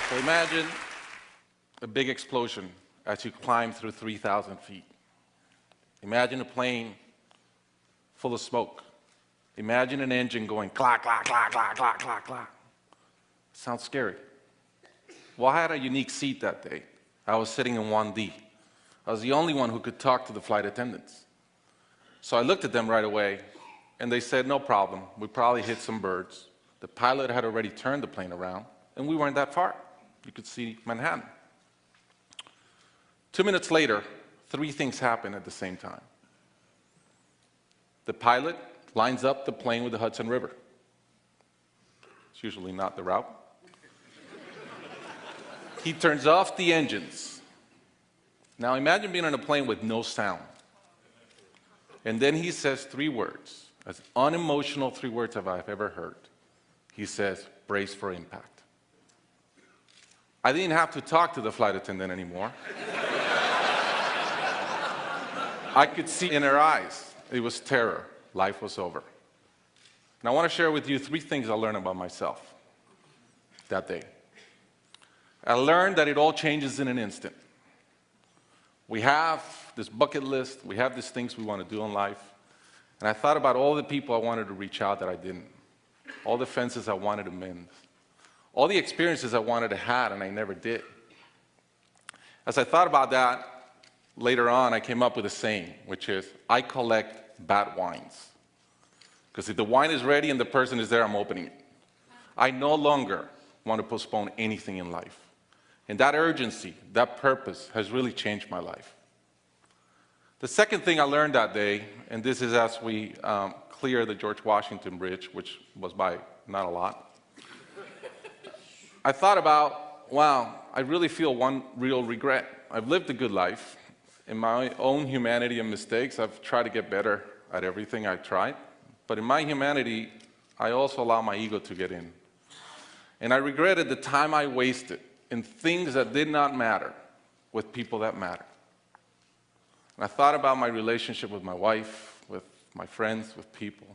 So imagine a big explosion as you climb through 3,000 feet. Imagine a plane full of smoke. Imagine an engine going clack, clack, clack, clack, clack, clack, clack. Sounds scary. Well, I had a unique seat that day. I was sitting in 1D. I was the only one who could talk to the flight attendants. So I looked at them right away, and they said, no problem. We probably hit some birds. The pilot had already turned the plane around, and we weren't that far. You could see Manhattan. 2 minutes later, 3 things happened at the same time. The pilot lines up the plane with the Hudson River. It's usually not the route. He turns off the engines. Now imagine being on a plane with no sound. And then he says 3 words, as unemotional 3 words as I've ever heard. He says, brace for impact. I didn't have to talk to the flight attendant anymore. I could see in her eyes, it was terror. Life was over. And I want to share with you 3 things I learned about myself that day. I learned that it all changes in an instant. We have this bucket list, we have these things we want to do in life, and I thought about all the people I wanted to reach out that I didn't, all the fences I wanted to mend, all the experiences I wanted to have and I never did. As I thought about that, later on I came up with a saying, which is, I collect bad wines. Because if the wine is ready and the person is there, I'm opening it. I no longer want to postpone anything in life. And that urgency, that purpose has really changed my life. The second thing I learned that day, and this is as we clear the George Washington Bridge, which was by not a lot, I thought about, wow, I really feel one real regret. I've lived a good life. In my own humanity and mistakes, I've tried to get better at everything I've tried. But in my humanity, I also allow my ego to get in. And I regretted the time I wasted in things that did not matter with people that matter. And I thought about my relationship with my wife, with my friends, with people.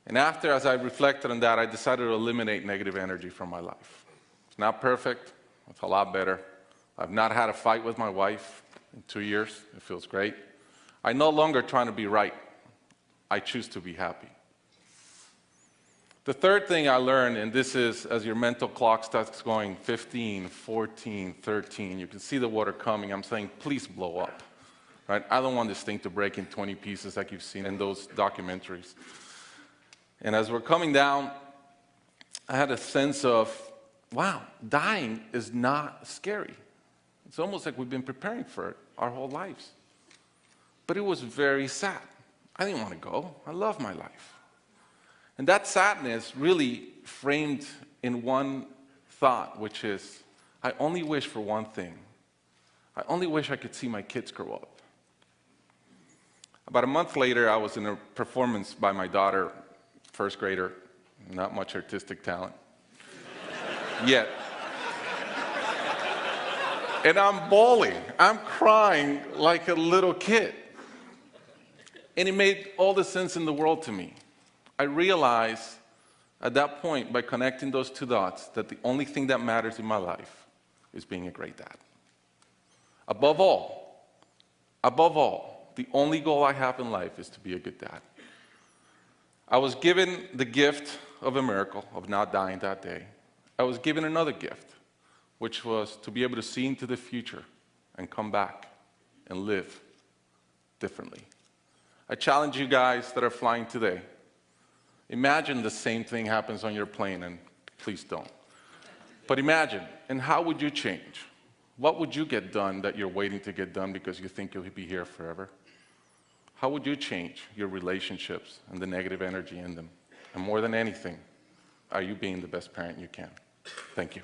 And after, as I reflected on that, I decided to eliminate negative energy from my life. It's not perfect. It's a lot better. I've not had a fight with my wife in 2 years. It feels great. I'm no longer trying to be right. I choose to be happy. The third thing I learned, and this is as your mental clock starts going 15, 14, 13, you can see the water coming. I'm saying, please blow up. Right? I don't want this thing to break in 20 pieces like you've seen in those documentaries. And as we're coming down, I had a sense of, wow, dying is not scary. It's almost like we've been preparing for it our whole lives. But it was very sad. I didn't want to go. I love my life. And that sadness really framed in one thought, which is, I only wish for one thing. I only wish I could see my kids grow up. About a month later, I was in a performance by my daughter, first grader, not much artistic talent, yet. And I'm bawling, I'm crying like a little kid. And it made all the sense in the world to me. I realized at that point, by connecting those 2 dots, that the only thing that matters in my life is being a great dad. Above all, the only goal I have in life is to be a good dad. I was given the gift of a miracle of not dying that day. I was given another gift, which was to be able to see into the future and come back and live differently. I challenge you guys that are flying today. Imagine the same thing happens on your plane, and please don't. But imagine, and how would you change? What would you get done that you're waiting to get done because you think you'll be here forever? How would you change your relationships and the negative energy in them? And more than anything, are you being the best parent you can? Thank you.